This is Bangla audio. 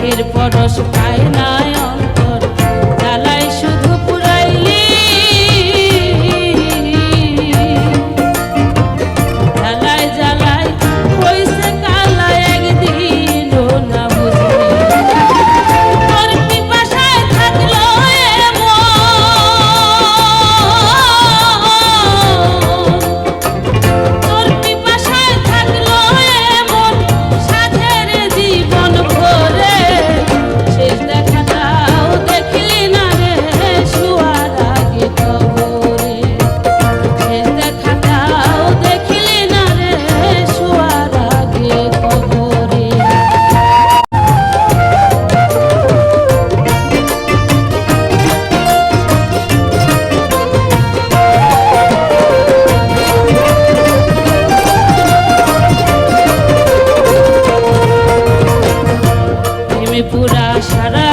রাগের পরশ পায় না অন্তর জ্বালায় শুধু পুরাইলি জ্বালায় জ্বালায় হইছে কালা একদিনও না বুঝলি তোর পিপাসায় থাকলো তোর পিপাসায় থাকলো এমন সাধের জীবন ভরে শেষ দেখাটাও দেখলি না রে শুয়ার আগে কবরে শেষ দেখাটাও দেখলি না রে শুয়ার আগে কবরে প্রেমে পুরা সারা